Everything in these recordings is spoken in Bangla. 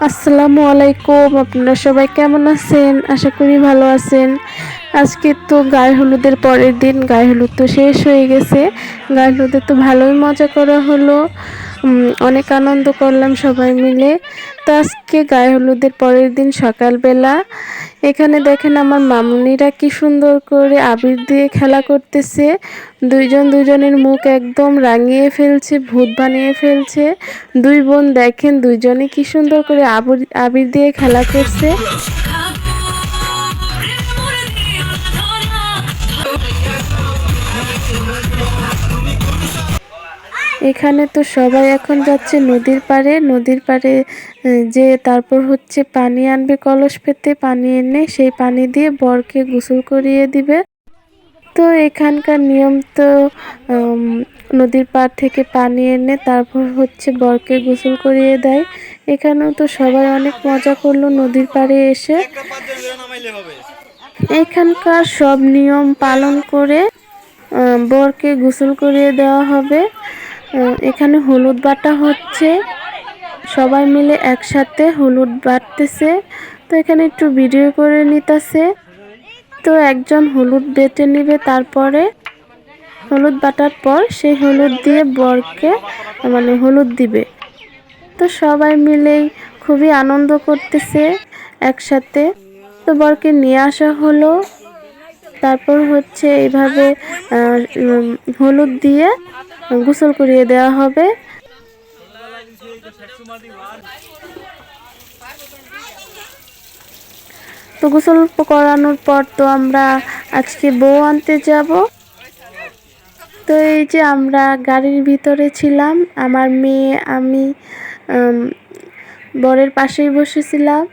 আসসালামু আলাইকুম। আপনারা সবাই কেমন আছেন? আশা করি ভালো আছেন। আজকে তো গায়ে হলুদের পরের দিন, গায়ে হলুদ তো শেষ হয়ে গেছে। গায়ে হলুদে তো ভালোই মজা করা হলো, অনেক আনন্দ করলাম সবাই মিলে। তো আজকে গায়ে হলুদের পরের দিন সকালবেলা এখানে দেখেন আমার মামুনিরা কি সুন্দর করে আবির দিয়ে খেলা করতেছে। দুইজনের মুখ একদম রাঙিয়ে ফেলছে, ভূত বানিয়ে ফেলছে। দুই বোন দেখেন দুইজনে কি সুন্দর করে আবির দিয়ে খেলা করছে। এখানে তো সবাই এখন যাচ্ছে নদীর পাড়ে। নদীর পাড়ে যে তারপর হচ্ছে পানি আনবে, কলস পেতে পানি এনে সেই পানি দিয়ে বরকে গোসল করিয়ে দিবে। তো এখানকার নিয়ম তো নদীর পাড় থেকে পানি এনে তারপর হচ্ছে বরকে গোসল করিয়ে দেয়। এখানেও তো সবাই অনেক মজা করলো নদীর পাড়ে এসে। এখানকার সব নিয়ম পালন করে বরকে গোসল করিয়ে দেওয়া হবে। এখানে হলুদ বাটা হচ্ছে, সবাই মিলে একসাথে হলুদ বাটতেছে। তো এখানে একটু ভিডিও করে নিতেছে। তো একজন হলুদ বেটে নিবে, তারপরে হলুদ বাটার পর সেই হলুদ দিয়ে বরকে হলুদ দিবে। তো সবাই মিলেই খুবই আনন্দ করতেছে একসাথে। তো বরকে নিয়ে আসা হলো, তারপর হচ্ছে এইভাবে হলুদ দিয়ে গোসল করিয়ে দেওয়া হবে। তো গোসল করানোর পর তো আমরা আজকে বউ আনতে যাব। তো এই যে আমরা গাড়ির ভিতরে ছিলাম, আমার মেয়ে আমি বরের পাশেই বসেছিলাম।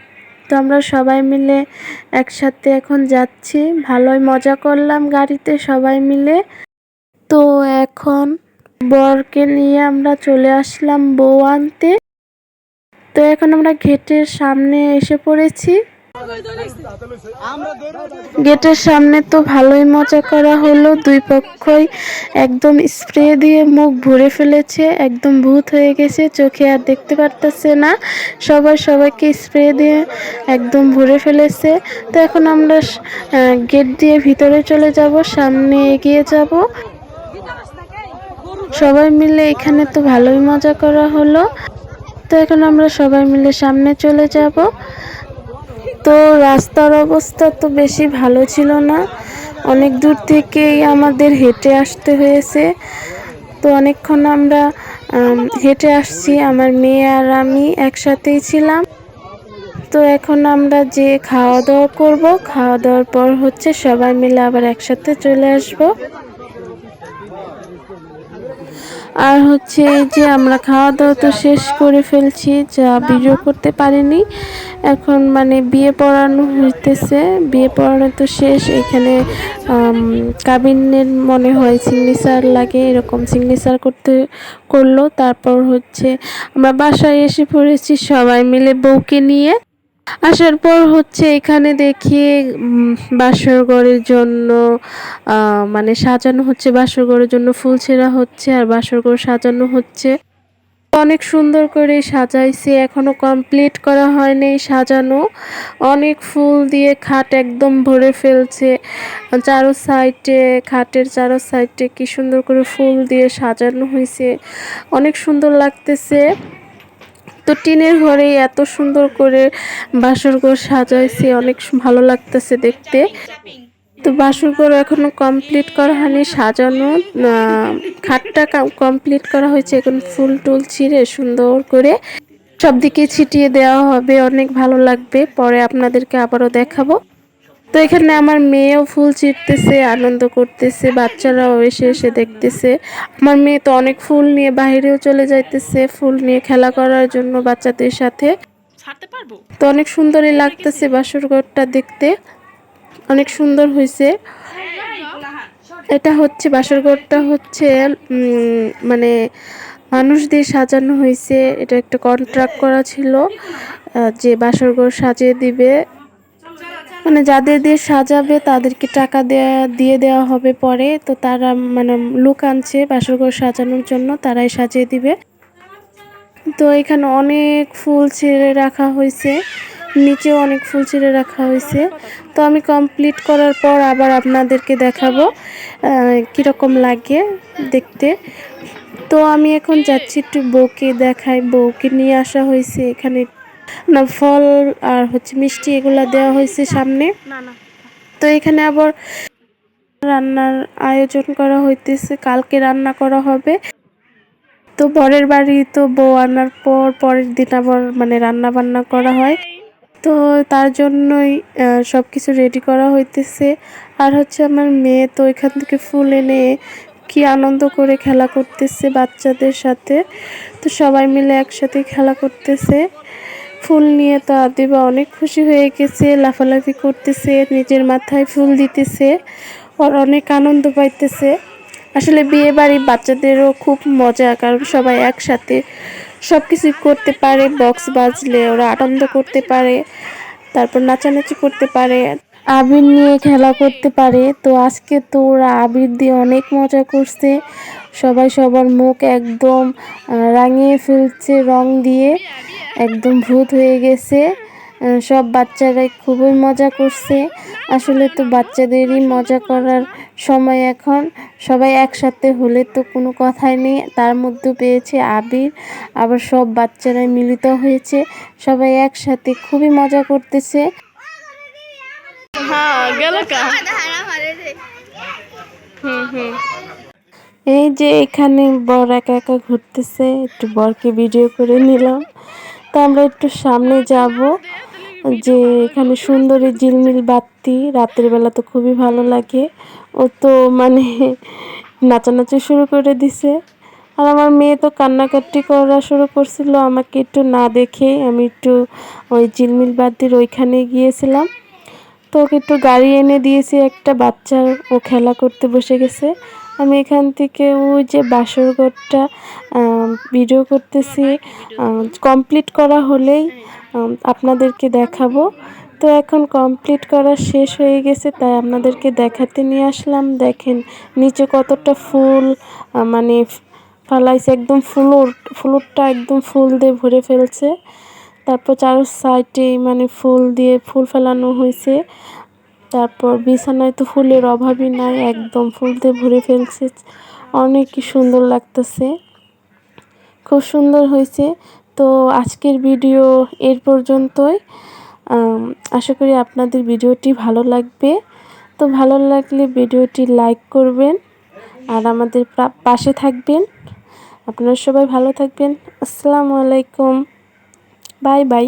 তো আমরা সবাই মিলে একসাথে এখন যাচ্ছি, ভালোই মজা করলাম গাড়িতে সবাই মিলে। তো এখন বরকে নিয়ে আমরা চলে আসলাম বউ আনতে। তো এখন আমরা গেটের সামনে এসে পড়েছি। গেটের সামনে তো ভালোই মজা করা হলো। দুই পক্ষই একদম স্প্রে দিয়ে মুখ ভরে ফেলেছে, একদম ভূত হয়ে গেছে, চোখে আর দেখতে পারতেছে না। সবাইকে স্প্রে দিয়ে একদম ভরে ফেলেছে। তো এখন আমরা গেট দিয়ে ভিতরে চলে যাব, সামনে এগিয়ে যাব সবাই মিলে। এখানে তো ভালোই মজা করা হলো। তো এখন আমরা সবাই মিলে সামনে চলে যাব। তো রাস্তার অবস্থা তো বেশি ভালো ছিল না, অনেক দূর থেকেই আমাদের হেঁটে আসতে হয়েছে। তো অনেকক্ষণ আমরা হেঁটে আসছি, আমার মেয়ে আর আমি একসাথেই ছিলাম। তো এখন আমরা যে খাওয়া দাওয়া করব, খাওয়া দাওয়ার পর হচ্ছে সবাই মিলে আবার একসাথে চলে আসব। আর হচ্ছে এই যে আমরা খাওয়া দাওয়া তো শেষ করে ফেলছি, যা ভিডিও করতে পারিনি। এখন বিয়ে পড়ানো হইতেছে, বিয়ে পড়ানো তো শেষ। এখানে কাবিনের মনে হয় সিগনেচার লাগে, এরকম সিগনেচার করলো। তারপর হচ্ছে আমরা বাসায় এসে পড়েছি সবাই মিলে বউকে নিয়ে। আসার পর হচ্ছে এখানে দেখি বাসর ঘরের জন্য সাজানো হচ্ছে, বাসর ঘরের জন্য ফুল ছেঁড়া হচ্ছে আর বাসর ঘর সাজানো হচ্ছে। অনেক সুন্দর করে সাজাইছে, এখনো কমপ্লিট করা হয়নি সাজানো। অনেক ফুল দিয়ে খাট একদম ভরে ফেলছে, চারো সাইডে খাটের চারো সাইডে কি সুন্দর করে ফুল দিয়ে সাজানো হয়েছে, অনেক সুন্দর লাগতেছে। তো টিনের ঘরে এত সুন্দর করে বাসর ঘর সাজাইছে, অনেক ভালো লাগতেছে দেখতে। তো বাসর ঘর এখনো কমপ্লিট করা হয়নি সাজানো, খাটটা কমপ্লিট করা হয়েছে। এখন ফুল টুল ছিঁড়ে সুন্দর করে সব দিকে ছিটিয়ে দেওয়া হবে, অনেক ভালো লাগবে। পরে আপনাদেরকে আবারও দেখাবো। তো এখানে আমার মেয়েও ফুল ছিঁড়তেছে, আনন্দ করতেছে, বাচ্চারাও এসে এসে দেখতেছে। আমার মেয়ে তো অনেক ফুল নিয়ে বাহিরেও চলে যাইতেছে, ফুল নিয়ে খেলা করার জন্য বাচ্চাদের সাথে। তো অনেক সুন্দরই লাগতেছে বাসর ঘরটা দেখতে, অনেক সুন্দর হয়েছে। এটা হচ্ছে বাসর ঘরটা হচ্ছে মানুষ দিয়ে সাজানো হয়েছে। এটা একটা কন্ট্রাক্ট করা ছিল যে বাসর ঘর সাজিয়ে দিবে, যাদের দিয়ে সাজাবে তাদেরকে টাকা দিয়ে দেওয়া হবে পরে। তো তারা লোক আনছে বাসর ঘর সাজানোর জন্য, তারাই সাজিয়ে দিবে। তো এখানে অনেক ফুল ছেড়ে রাখা হয়েছে, নিচেও অনেক ফুল ছেড়ে রাখা হয়েছে। তো আমি কমপ্লিট করার পর আবার আপনাদেরকে দেখাবো কীরকম লাগে দেখতে। তো আমি এখন যাচ্ছি একটু বউকে দেখাই, বউকে নিয়ে আসা হয়েছে এখানে না ফল আর হচ্ছে মিষ্টি এগুলা দেওয়া হয়েছে সামনে। তো এখানে আবার রান্নার আয়োজন করা হইতেছে, কালকে রান্না করা হবে। তো বরের বাড়ি তো বউ আনার পর পরের দিন আবার মানে রান্না বান্না করা হয়। তো তার জন্যই সব কিছু রেডি করা হইতেছে। আর হচ্ছে আমার মেয়ে তো এখান থেকে ফুল এনে কি আনন্দ করে খেলা করতেছে বাচ্চাদের সাথে। তো সবাই মিলে একসাথে খেলা করতেছে ফুল নিয়ে। তো আদিবা অনেক খুশি হয়ে গেছে, লাফালাফি করতেছে, নিজের মাথায় ফুল দিতেছে, ওর অনেক আনন্দ পাইতেছে। আসলে বিয়ে বাড়ি বাচ্চাদেরও খুব মজা, কারণ সবাই একসাথে সব কিছু করতে পারে, বক্স বাজলে ওরা আনন্দ করতে পারে, তারপর নাচানাচি করতে পারে, আবির নিয়ে খেলা করতে পারে। তো আজকে তো ওরা আবির দিয়ে অনেক মজা করছে, সবাই সবার মুখ একদম রাঙিয়ে ফেলছে রং দিয়ে, একদম ভূত হয়ে গেছে। সব বাচ্চারাই খুবই মজা করছে। আসলে তো বাচ্চাদেরই মজা করার সময় এখন, সবাই একসাথে হলে তো কোনো কথাই নেই। তার মধ্যে পেয়েছে আবির, আবার সব বাচ্চারাই মিলিত হয়েছে, সবাই একসাথে খুবই মজা করতেছে। এই যে এখানে বর একা একা ঘুরতেছে, একটু বরকে ভিডিও করে নিলাম। তো আমরা একটু সামনে যাব, যে এখানে সুন্দরী ঝিলমিল বাতি, রাতের বেলা তো খুবই ভালো লাগে। ও তো মানে নাচানাচি শুরু করে দিছে। আর আমার মেয়ে তো কান্নাকাটি করা শুরু করছিল আমাকে একটু না দেখে। আমি একটু ওই ঝিলমিল বাতির ওইখানে গিয়েছিলাম, তো ওকে একটু গাড়ি এনে দিয়েছি একটা, বাচ্চার ও খেলা করতে বসে গেছে। আমি এখান থেকে ওই যে বাসর ঘরটা ভিডিও করতেছি, কমপ্লিট করা হলেই আপনাদেরকে দেখাবো। তো এখন কমপ্লিট করা শেষ হয়ে গেছে, তাই আপনাদেরকে দেখাতে নিয়ে আসলাম। দেখেন নিচে কতটা ফুল মানে ফালাইছে, একদম ফ্লোরটা একদম ফুল দিয়ে ভরে ফেলছে। তারপর চারো সাইডে মানে ফুল দিয়ে ফুল ফেলানো হয়েছে। তারপর বিছানায় তো ফুলের অভাবই নাই, একদম ফুল দিয়ে ভরে ফেলছে, অনেক কি সুন্দর লাগতেছে, খুব সুন্দর হয়েছে। তো আজকের ভিডিও এর পর্যন্তই। আশা করি আপনাদের ভিডিওটি ভালো লাগবে। তো ভালো লাগলে ভিডিওটি লাইক করবেন আর আমাদের পাশে থাকবেন। আপনারা সবাই ভালো থাকবেন। আসসালামু আলাইকুম, বাই বাই।